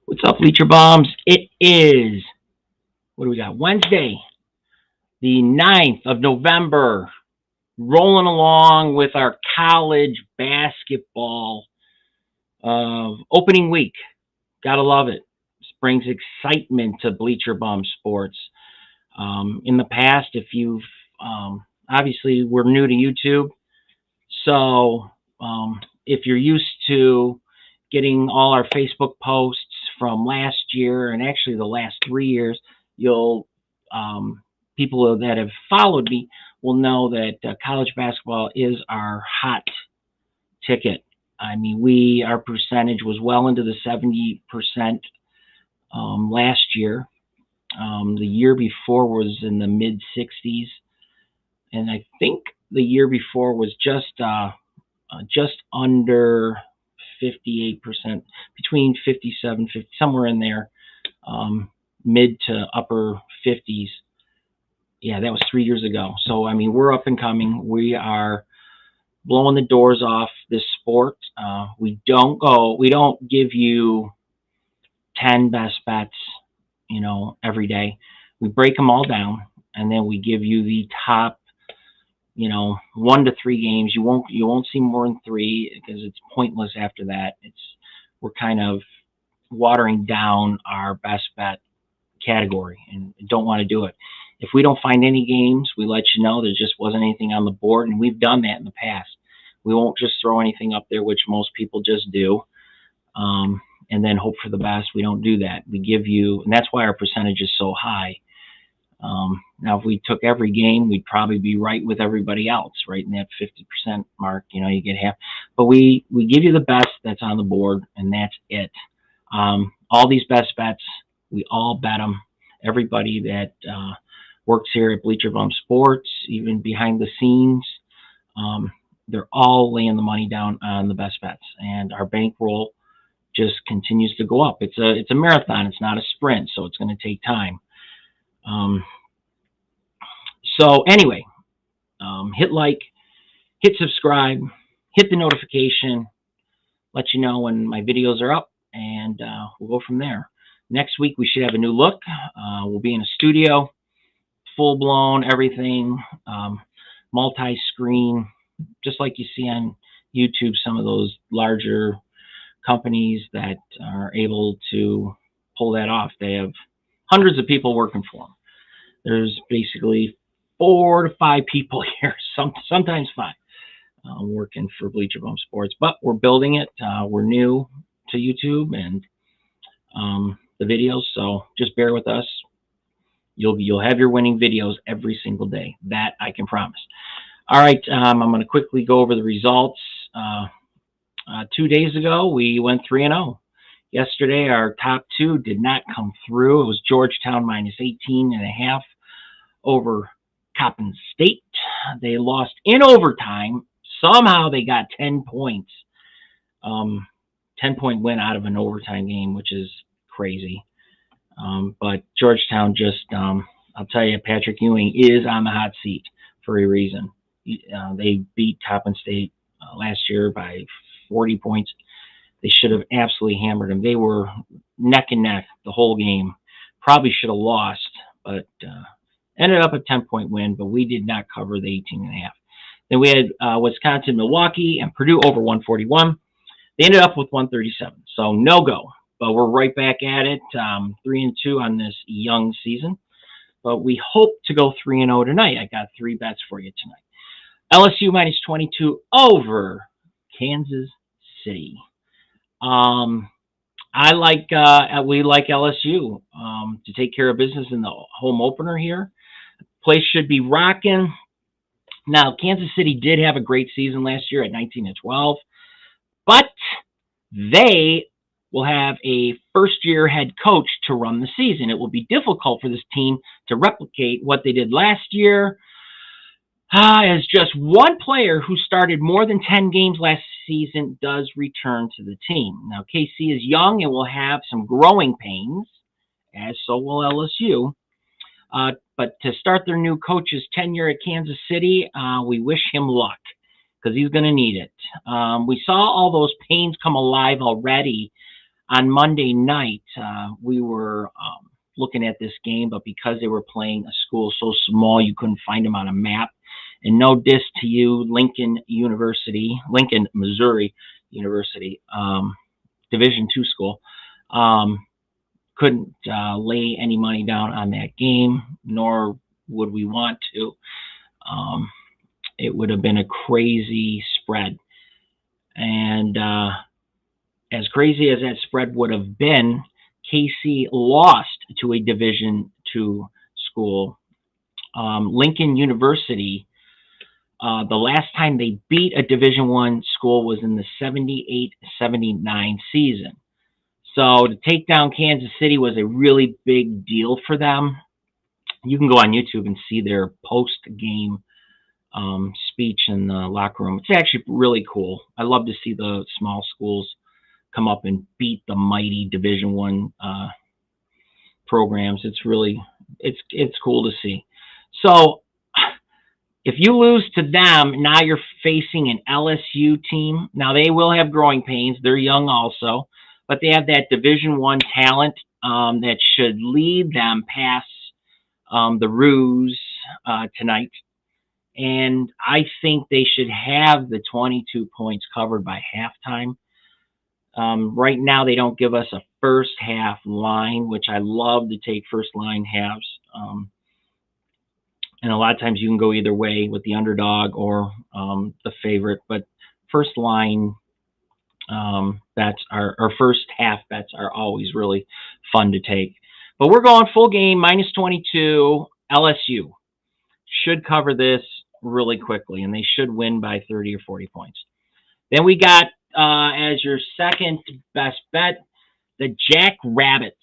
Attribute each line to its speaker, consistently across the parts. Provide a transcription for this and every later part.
Speaker 1: What's up, Bleacher Bombs? It is, what do we got? Wednesday, the 9th of November, rolling along with our college basketball opening week. Gotta love it. This brings excitement to Bleacher Bomb Sports. In the past, if you've, obviously, we're new to YouTube, so if you're used to getting all our Facebook posts from last year and actually the last 3 years, you'll people that have followed me will know that college basketball is our hot ticket. I mean, our percentage was well into the 70% last year. The year before was in the mid 60s, and I think the year before was just under 58%, between 57, 50, somewhere in there, mid to upper 50s. Yeah, that was 3 years ago. So, I mean, we're up and coming. We are blowing the doors off this sport. We don't give you 10 best bets, every day. We break them all down, and then we give you the top, 1 to 3 games. You won't see more than 3 because it's pointless after that. We're kind of watering down our best bet category and don't want to do it. If we don't find any games, we let you know there just wasn't anything on the board, and we've done that in the past. We won't just throw anything up there, which most people just do, and then hope for the best. We don't do that. We give you, and that's why our percentage is so high. Now, if we took every game, we'd probably be right with everybody else, right in that 50% mark. You get half. But we give you the best that's on the board, and that's it. All these best bets, we all bet them. Everybody that works here at Bleacher Bum Sports, even behind the scenes, they're all laying the money down on the best bets, and our bankroll just continues to go up. It's a marathon. It's not a sprint, so it's going to take time. So anyway, hit like, hit subscribe, hit the notification, let you know when my videos are up, and we'll go from there. Next week, we should have a new look. We'll be in a studio, full-blown, everything, multi-screen, just like you see on YouTube, some of those larger companies that are able to pull that off. They have hundreds of people working for them. There's basically 4 to 5 people here, sometimes 5, working for Bleacher Bum Sports. But we're building it. We're new to YouTube and the videos, so just bear with us. You'll have your winning videos every single day. That I can promise. All right, I'm going to quickly go over the results. 2 days ago, we went 3-0. Yesterday, our top 2 did not come through. It was Georgetown minus 18.5 over Coppin State. They lost in overtime. Somehow they got 10 points. 10-point win out of an overtime game, which is crazy. But Georgetown just, I'll tell you, Patrick Ewing is on the hot seat for a reason. They beat Coppin State last year by 40 points. They should have absolutely hammered them. They were neck and neck the whole game. Probably should have lost, but ended up a 10-point win, but we did not cover the 18.5. Then we had Wisconsin, Milwaukee, and Purdue over 141. They ended up with 137, so no go. But we're right back at it, 3-2 on this young season. But we hope to go 3-0 tonight. I got 3 bets for you tonight. LSU minus 22 over Kansas City. We like LSU to take care of business in the home opener here. Place should be rocking. Now, Kansas City did have a great season last year at 19-12, but they will have a first-year head coach to run the season. It will be difficult for this team to replicate what they did last year. As just one player who started more than 10 games last season does return to the team. Now, KC is young and will have some growing pains, as so will LSU. But to start their new coach's tenure at Kansas City, we wish him luck because he's going to need it. We saw all those pains come alive already on Monday night, we were looking at this game, but because they were playing a school so small, you couldn't find them on a map. And no diss to you, Lincoln, Missouri University, Division II school. Couldn't lay any money down on that game, nor would we want to. It would have been a crazy spread. And as crazy as that spread would have been, KC lost to a Division II school. Lincoln University, the last time they beat a Division I school was in the 78-79 season. So to take down Kansas City was a really big deal for them. You can go on YouTube and see their post-game speech in the locker room. It's actually really cool. I love to see the small schools come up and beat the mighty Division I programs. It's really, it's cool to see. So if you lose to them, now you're facing an LSU team. Now they will have growing pains. They're young also, but they have that Division I talent that should lead them past the Roos tonight. And I think they should have the 22 points covered by halftime. Right now, they don't give us a first half line, which I love to take first line halves. And a lot of times you can go either way with the underdog or the favorite. But first line bets or first half bets are always really fun to take. But we're going full game, minus 22. LSU should cover this really quickly, and they should win by 30 or 40 points. Then we got, as your second best bet, the Jackrabbits,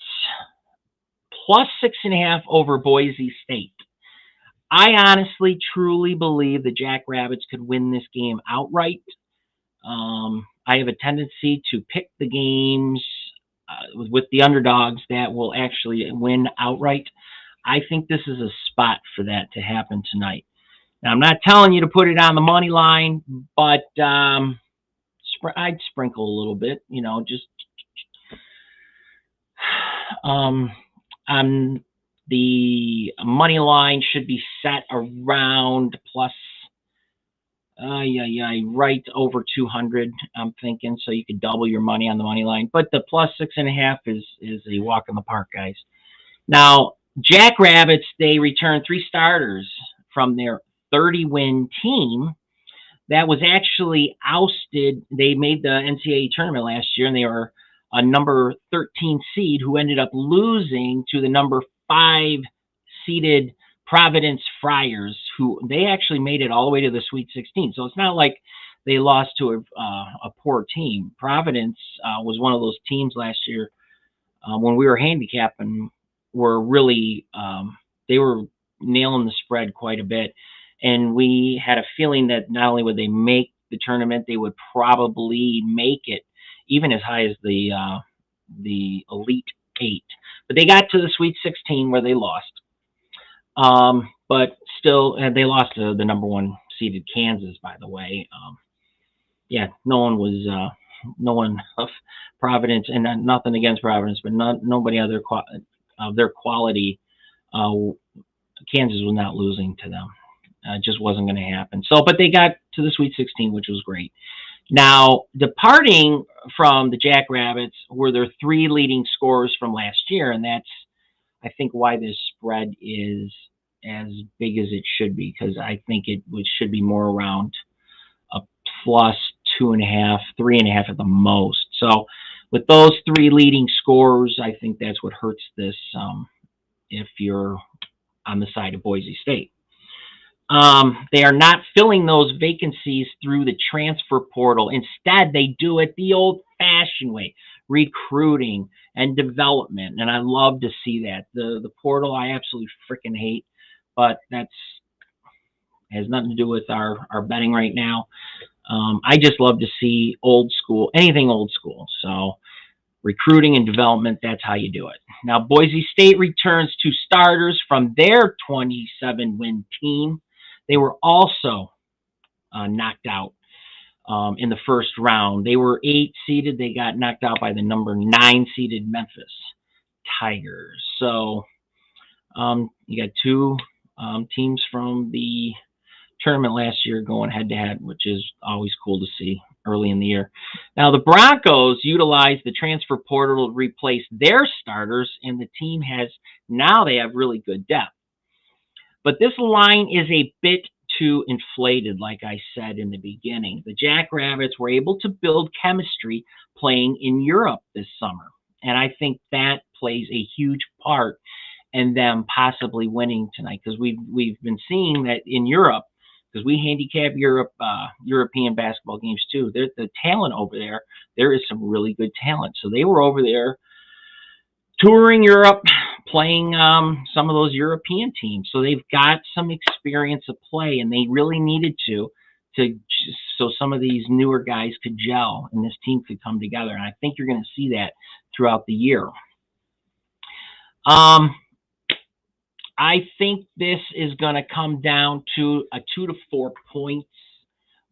Speaker 1: plus 6.5 over Boise State. I honestly, truly believe the Jackrabbits could win this game outright. I have a tendency to pick the games with the underdogs that will actually win outright. I think this is a spot for that to happen tonight. Now, I'm not telling you to put it on the money line, but I'd sprinkle a little bit, just the money line should be set around plus, right over 200, I'm thinking, so you could double your money on the money line. But the plus 6.5 is a walk in the park, guys. Now, Jackrabbits, they returned 3 starters from their 30-win team that was actually ousted. They made the NCAA tournament last year, and they were a number 13 seed who ended up losing to the number 5 seeded Providence Friars, who they actually made it all the way to the Sweet 16. So it's not like they lost to a poor team. Providence was one of those teams last year when we were handicapping, were really, they were nailing the spread quite a bit. And we had a feeling that not only would they make the tournament, they would probably make it even as high as the Elite 8. But they got to the Sweet 16 where they lost. But still, they lost to the number 1 seeded Kansas, by the way. No one of Providence, and nothing against Providence, but nobody of their quality. Kansas was not losing to them. It just wasn't going to happen. So, but they got to the Sweet 16, which was great. Now, departing from the Jackrabbits were their 3 leading scorers from last year, and that's, I think, why this spread is as big as it should be, because I think it should be more around a plus 2.5, 3.5 at the most. So, with those 3 leading scorers, I think that's what hurts this if you're on the side of Boise State. They are not filling those vacancies through the transfer portal. Instead, they do it the old-fashioned way, recruiting and development. And I love to see that. The portal I absolutely freaking hate, but that's has nothing to do with our betting right now. I just love to see old school, anything old school. So recruiting and development, that's how you do it. Now, Boise State returns 2 starters from their 27-win team. They were also knocked out in the first round. They were 8 seeded. They got knocked out by the number 9 seeded Memphis Tigers. So you got 2 teams from the tournament last year going head-to-head, which is always cool to see early in the year. Now, the Broncos utilized the transfer portal to replace their starters, and the team now they have really good depth. But this line is a bit too inflated, like I said in the beginning. The Jackrabbits were able to build chemistry playing in Europe this summer, and I think that plays a huge part in them possibly winning tonight, because we've been seeing that in Europe, because we handicap European basketball games too. The talent over there is some really good talent. So they were over there touring Europe, playing some of those European teams. So they've got some experience of play, and they really needed so some of these newer guys could gel and this team could come together. And I think you're going to see that throughout the year. I think this is going to come down to a 2 to 4 points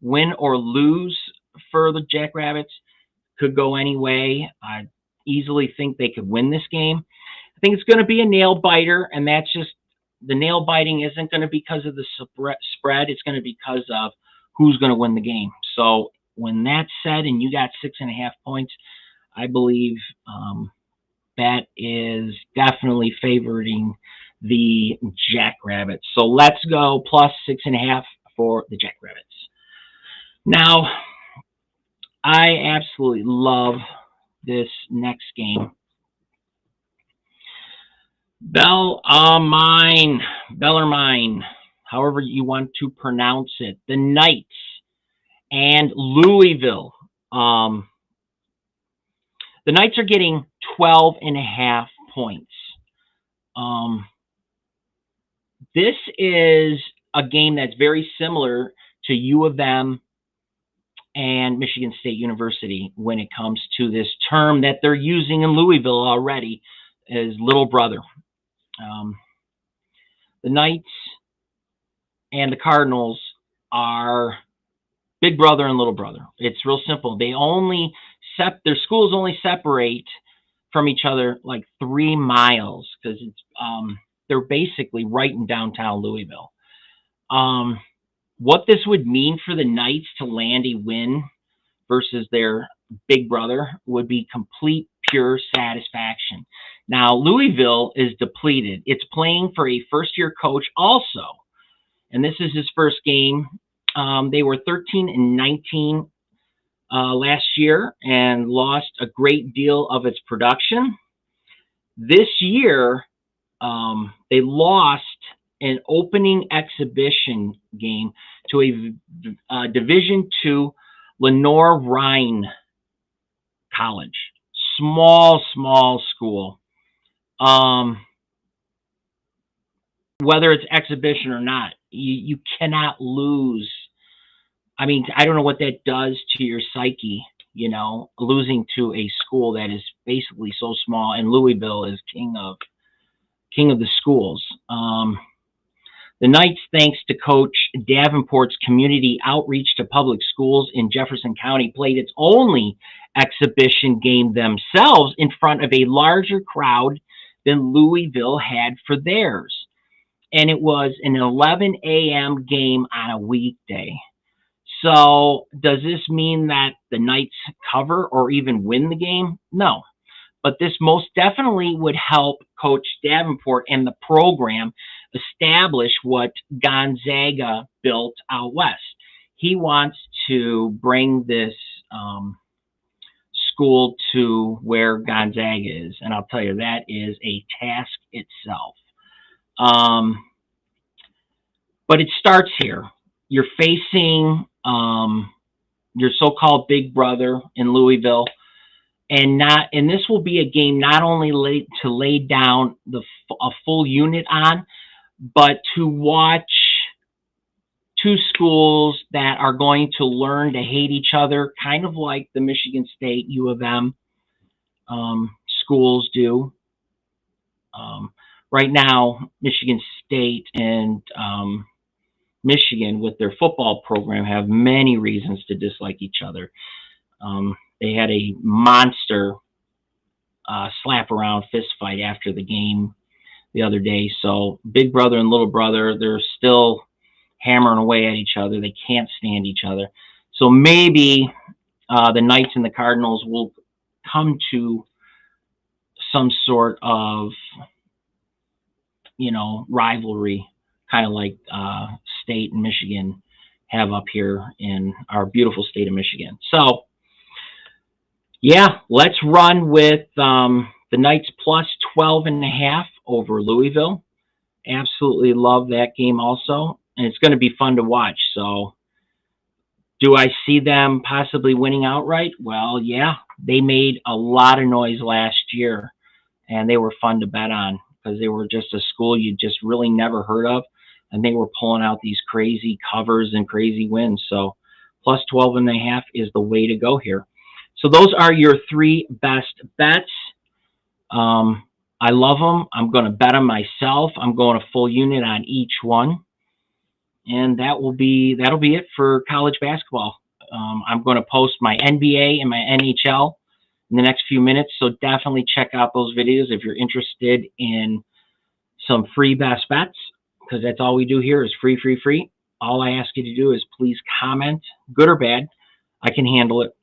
Speaker 1: win or lose for the Jackrabbits. Could go any way. I easily think they could win this game. I think it's going to be a nail biter, and that's just the nail biting isn't going to be because of the spread. It's going to be because of who's going to win the game. So when that's said, and you got 6.5 points, I believe that is definitely favoring the Jackrabbits. So let's go plus 6.5 for the Jackrabbits. Now, I absolutely love this next game. Bellarmine, however you want to pronounce it. The Knights and Louisville. The Knights are getting 12.5 points. This is a game that's very similar to U of M and Michigan State University when it comes to this term that they're using in Louisville already as little brother. The Knights and the Cardinals are big brother and little brother. It's real simple. Their schools only separate from each other like 3 miles, because they're basically right in downtown Louisville. What this would mean for the Knights to land a win versus their big brother would be complete, pure satisfaction. Now, Louisville is depleted. It's playing for a first-year coach also, and this is his first game. They were 13-19 last year and lost a great deal of its production. This year, they lost an opening exhibition game to a Division II Lenoir-Rhyne College. Small school. Whether it's exhibition or not, you cannot lose. I mean, I don't know what that does to your psyche, losing to a school that is basically so small, and Louisville is king of the schools. The Knights, thanks to Coach Davenport's community outreach to public schools in Jefferson County, played its only exhibition game themselves in front of a larger crowd than Louisville had for theirs. And it was an 11 a.m. game on a weekday. So does this mean that the Knights cover or even win the game? No. But this most definitely would help Coach Davenport and the program establish what Gonzaga built out west. He wants to bring this school to where Gonzaga is. And I'll tell you, that is a task itself. But it starts here. You're facing your so-called big brother in Louisville. And this will be a game not only to lay down a full unit on, but to watch two schools that are going to learn to hate each other, kind of like the Michigan State U of M schools do. Right now, Michigan State and Michigan, with their football program, have many reasons to dislike each other. They had a monster slap around fist fight after the game the other day. So big brother and little brother, they're still hammering away at each other. They can't stand each other. So maybe the Knights and the Cardinals will come to some sort of, rivalry, kind of like State and Michigan have up here in our beautiful state of Michigan. So, yeah, let's run with the Knights plus 12.5 over Louisville. Absolutely love that game also, and it's going to be fun to watch. So, do I see them possibly winning outright? Well, yeah, they made a lot of noise last year, and they were fun to bet on because they were just a school you just really never heard of, and they were pulling out these crazy covers and crazy wins. So plus 12.5 is the way to go here. So those are your three best bets. I love them. I'm going to bet them myself. I'm going a full unit on each one. And that'll be it for college basketball. I'm going to post my NBA and my NHL in the next few minutes, so definitely check out those videos if you're interested in some free best bets, because that's all we do here is free, free, free. All I ask you to do is please comment, good or bad. I can handle it.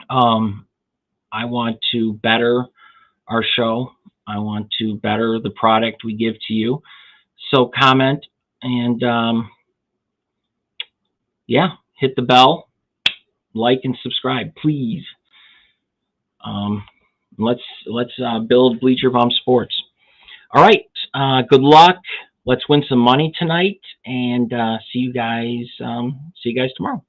Speaker 1: I want to better our show. I want to better the product we give to you. So comment and yeah, hit the bell, like and subscribe, please. Let's build Bleacher Bum Sports. All right, good luck. Let's win some money tonight, and see you guys tomorrow.